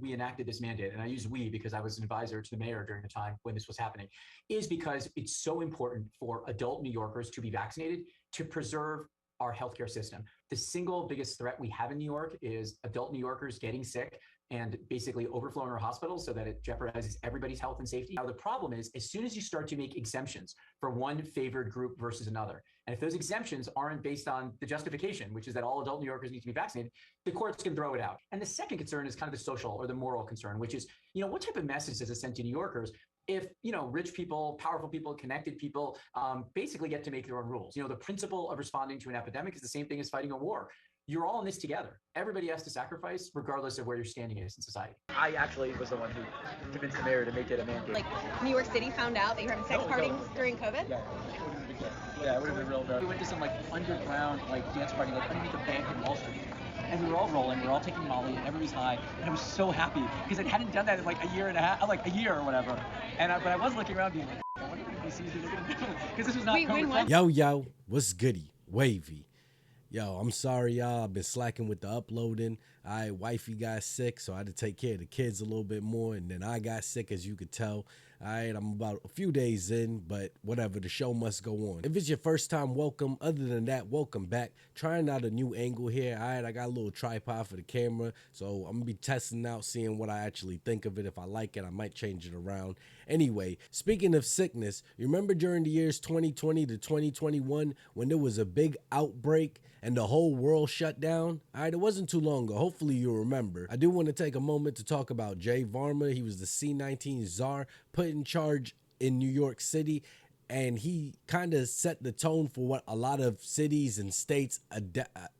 we enacted this mandate, and I use we because I was an advisor to the mayor during the time when this was happening, is because it's so important for adult New Yorkers to be vaccinated to preserve our healthcare system. The single biggest threat we have in New York is adult New Yorkers getting sick and basically overflowing our hospitals so that it jeopardizes everybody's health and safety. Now, the problem is, as soon as you start to make exemptions for one favored group versus another, and if those exemptions aren't based on the justification, which is that all adult New Yorkers need to be vaccinated, the courts can throw it out. And the second concern is kind of the social or the moral concern, which is, what type of message does it send to New Yorkers if, rich people, powerful people, connected people basically get to make their own rules? The principle of responding to an epidemic is the same thing as fighting a war. You're all in this together. Everybody has to sacrifice regardless of where your standing is in society. I actually was the one who convinced the mayor to make it a mandate. Like New York City found out that you were having sex parties during COVID? Yeah, it would have been real bad. We went to some underground dance party underneath a bank in Wall Street. And we were all rolling, we were all taking Molly, and everybody's high. And I was so happy because I hadn't done that in a year and a half, a year or whatever. But I was looking around being like, I wonder what DC's going to do. Because this was not COVID. Yo, what's goody? Wavy. Yo, I'm sorry, y'all. I've been slacking with the uploading. Wifey got sick, so I had to take care of the kids a little bit more. And then I got sick, as you could tell. I'm about a few days in, but whatever, the show must go on. If it's your first time, welcome. Other than that, welcome back. Trying out a new angle here. I got a little tripod for the camera, so I'm gonna be testing out, seeing what I actually think of it. If I like it, I might change it around. Anyway, speaking of sickness, you remember during the years 2020 to 2021 when there was a big outbreak and the whole world shut down? It wasn't too long ago. Hopefully you'll remember. I do want to take a moment to talk about Jay Varma. He was the C-19 Czar put in charge in New York City, and he kind of set the tone for what a lot of cities and states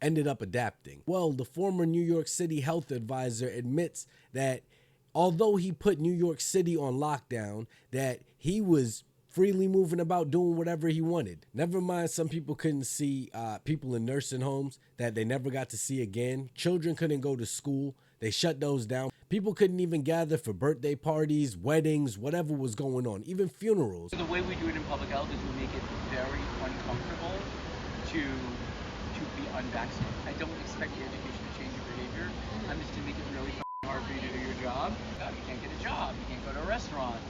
ended up adapting. Well, the former New York City health advisor admits that although he put New York City on lockdown, that he was freely moving about doing whatever he wanted. Never mind, some people couldn't see people in nursing homes that they never got to see again. Children couldn't go to school. They shut those down. People couldn't even gather for birthday parties, weddings, whatever was going on, even funerals. The way we do it in public health is we make it very uncomfortable to be unvaccinated. I don't expect the education to change your behavior. I'm just going to make it really hard for you to do your job. You can't get a job. You can't go to a restaurant.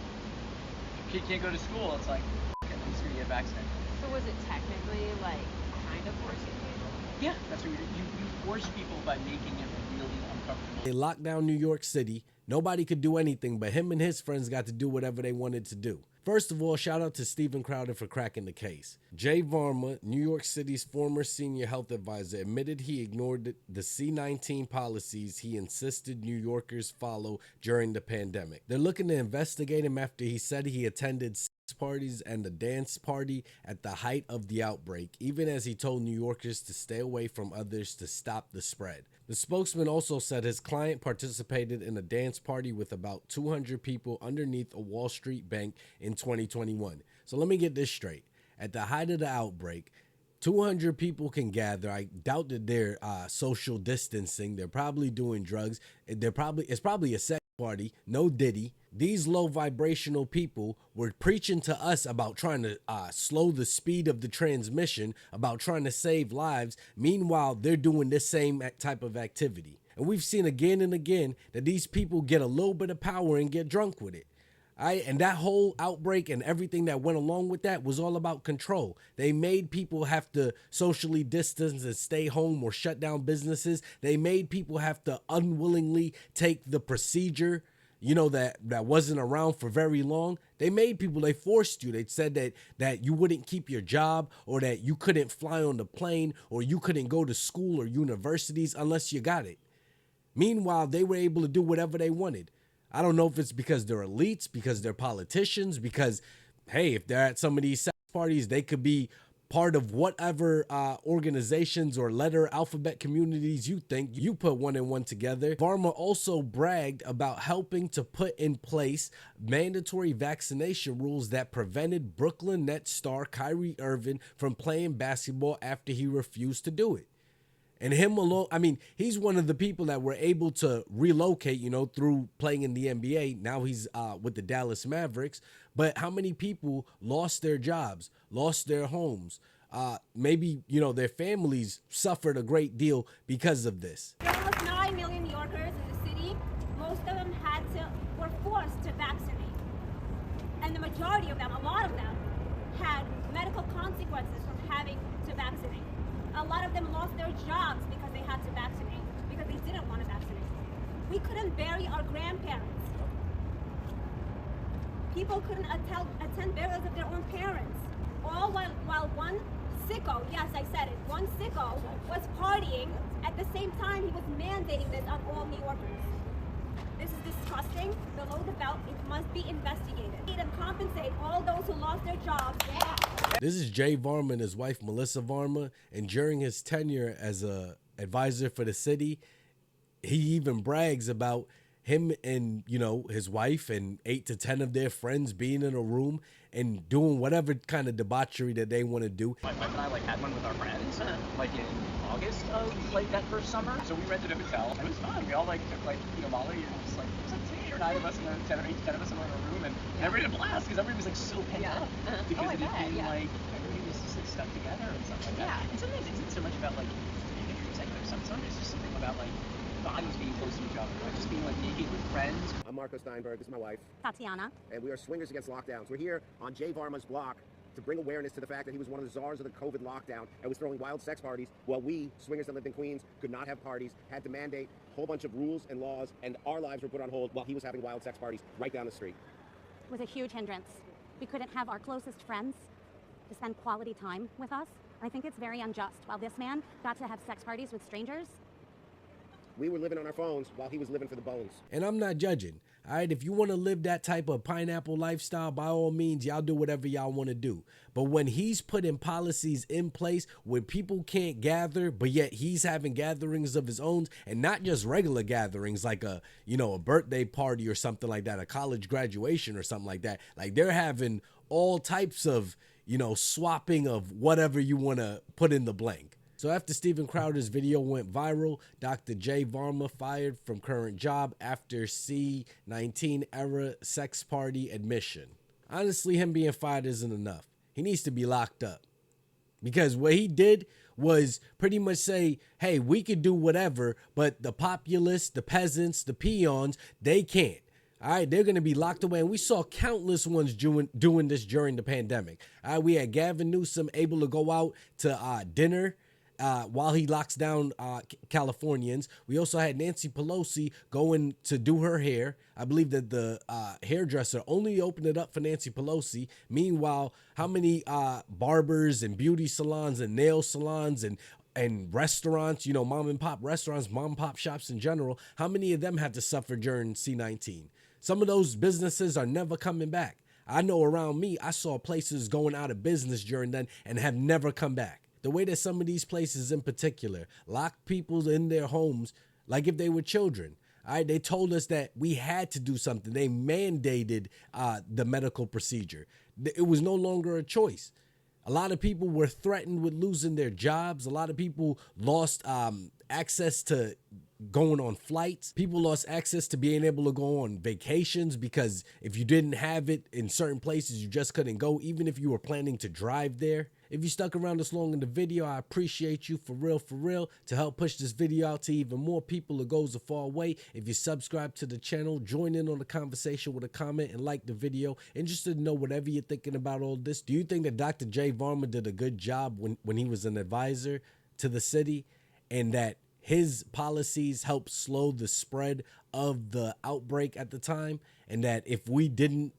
You can't go to school. It's like, okay, I'm just going to get vaccinated. So was it technically kind of forcing people? Yeah, that's what you force people by making it really uncomfortable. They locked down New York City. Nobody could do anything, but him and his friends got to do whatever they wanted to do. First of all, shout out to Steven Crowder for cracking the case. Jay Varma, New York City's former senior health advisor, admitted he ignored the C-19 policies he insisted New Yorkers follow during the pandemic. They're looking to investigate him after he said he attended parties and a dance party at the height of the outbreak, even as he told New Yorkers to stay away from others to stop the spread. The spokesman also said his client participated in a dance party with about 200 people underneath a Wall Street bank in 2021. So let me get this straight. At the height of the outbreak, 200 people can gather. I doubt that they're social distancing. They're probably doing drugs. It's probably a sex party. No Diddy. These low vibrational people were preaching to us about trying to slow the speed of the transmission, about trying to save lives. Meanwhile, they're doing this same type of activity. And we've seen again and again that these people get a little bit of power and get drunk with it. And that whole outbreak and everything that went along with that was all about control. They made people have to socially distance and stay home or shut down businesses. They made people have to unwillingly take the procedure, that wasn't around for very long. They forced you. They said that you wouldn't keep your job, or that you couldn't fly on the plane, or you couldn't go to school or universities unless you got it. Meanwhile, they were able to do whatever they wanted. I don't know if it's because they're elites, because they're politicians, because, hey, if they're at some of these sex parties, they could be part of whatever organizations or letter alphabet communities you think. You put one and one together. Varma also bragged about helping to put in place mandatory vaccination rules that prevented Brooklyn Nets star Kyrie Irving from playing basketball after he refused to do it. And him alone, he's one of the people that were able to relocate, through playing in the NBA. Now he's with the Dallas Mavericks. But how many people lost their jobs, lost their homes? Maybe, their families suffered a great deal because of this. There was 9 million New Yorkers in the city. Most of them were forced to vaccinate. And the majority of them, a lot of them, had medical consequences from having to vaccinate. A lot of them lost their jobs because they had to vaccinate, because they didn't want to vaccinate. We couldn't bury our grandparents. People couldn't attend burials of their own parents. All while one sicko, yes, I said it, one sicko was partying. At the same time, he was mandating this on all New Yorkers. This is disgusting. Below the belt, it must be investigated. And compensate all those who lost their jobs. Yeah. This is Jay Varma and his wife, Melissa Varma. And during his tenure as a advisor for the city, he even brags about him and, you know, his wife and 8 to 10 of their friends being in a room and doing whatever kind of debauchery that they want to do. My wife and I had one with our friends, in August of that first summer. So we rented a hotel. It was fun. We all took Molly, and it was like 8 or 9 of us in 10 of us in a room, and everybody had a blast because everybody was so pent up because it had been everybody was just stuck together and stuff like that. Yeah. And sometimes it isn't so much about sometimes it's just something about bodies being close to each other, just being naked with friends. I'm Marco Steinberg. This is my wife, Tatiana. And we are Swingers Against Lockdowns. We're here on Jay Varma's block to bring awareness to the fact that he was one of the czars of the COVID lockdown and was throwing wild sex parties while we, swingers that lived in Queens, could not have parties, had to mandate a whole bunch of rules and laws, and our lives were put on hold while he was having wild sex parties right down the street. It was a huge hindrance. We couldn't have our closest friends to spend quality time with us. I think it's very unjust. While this man got to have sex parties with strangers, we were living on our phones while he was living for the bones. And I'm not judging. All right, if you want to live that type of pineapple lifestyle, by all means, y'all do whatever y'all want to do. But when he's putting policies in place where people can't gather, but yet he's having gatherings of his own, and not just regular gatherings like a birthday party or something like that, a college graduation or something like that. Like they're having all types of, swapping of whatever you want to put in the blank. So after Steven Crowder's video went viral, Dr. Jay Varma fired from current job after C-19 era sex party admission. Honestly, him being fired isn't enough. He needs to be locked up. Because what he did was pretty much say, hey, we could do whatever, but the populace, the peasants, the peons, they can't. All right, they're going to be locked away. And we saw countless ones doing this during the pandemic. All right, we had Gavin Newsom able to go out to dinner while he locks down Californians. We also had Nancy Pelosi going to do her hair. I believe that the hairdresser only opened it up for Nancy Pelosi. Meanwhile, how many barbers and beauty salons and nail salons and restaurants, mom and pop restaurants, mom and pop shops in general, how many of them had to suffer during C-19? Some of those businesses are never coming back. I know around me, I saw places going out of business during then and have never come back. The way that some of these places in particular lock people in their homes like if they were children. All right, they told us that we had to do something. They mandated the medical procedure. It was no longer a choice. A lot of people were threatened with losing their jobs. A lot of people lost access to going on flights. People lost access to being able to go on vacations because if you didn't have it in certain places, you just couldn't go, even if you were planning to drive there. If you stuck around this long in the video, I appreciate you for real. To help push this video out to even more people, it goes a far way. If you subscribe to the channel, join in on the conversation with a comment and like the video. Interested to know whatever you're thinking about all this. Do you think that Dr. Jay Varma did a good job when he was an advisor to the city, and that his policies helped slow the spread of the outbreak at the time, and that if we didn't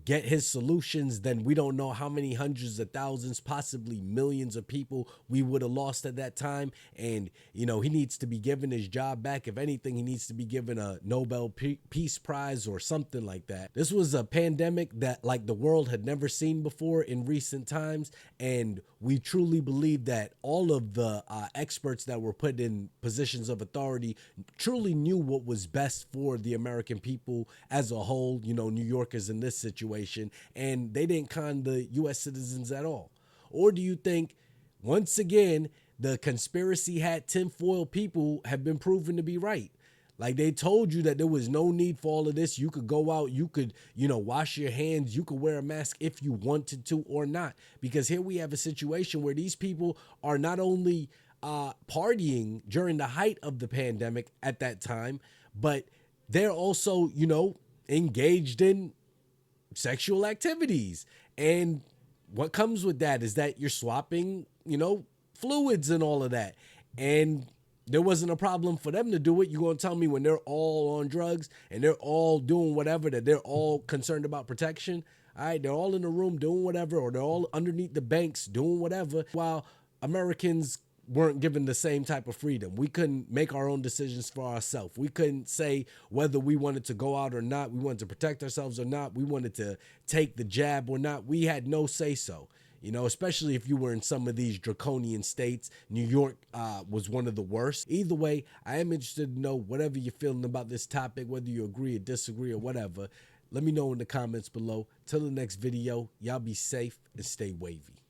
get his solutions, then we don't know how many hundreds of thousands, possibly millions of people we would have lost at that time? And, he needs to be given his job back. If anything, he needs to be given a Nobel Peace Prize or something like that. This was a pandemic that the world had never seen before in recent times. And we truly believe that all of the experts that were put in positions of authority truly knew what was best for the American people as a whole, New Yorkers in this situation, and they didn't con the U.S. citizens at all? Or do you think, once again, the conspiracy hat tinfoil people have been proven to be right? Like they told you that there was no need for all of this. You could go out, you could, wash your hands, you could wear a mask if you wanted to or not. Because here we have a situation where these people are not only partying during the height of the pandemic at that time, but they're also, you know, engaged in sexual activities. And what comes with that is that you're swapping, you know, fluids and all of that. And there wasn't a problem for them to do it. You're going to tell me when they're all on drugs and they're all doing whatever, that they're all concerned about protection? All right, they're all in the room doing whatever, or they're all underneath the banks doing whatever, while Americans weren't given the same type of freedom. We couldn't make our own decisions for ourselves. We couldn't say whether we wanted to go out or not. We wanted to protect ourselves or not. We wanted to take the jab or not. We had no say so. You know, especially if you were in some of these draconian states. New York was one of the worst. Either way, I am interested to know whatever you're feeling about this topic, whether you agree or disagree or whatever. Let me know in the comments below. Till the next video, y'all be safe and stay wavy.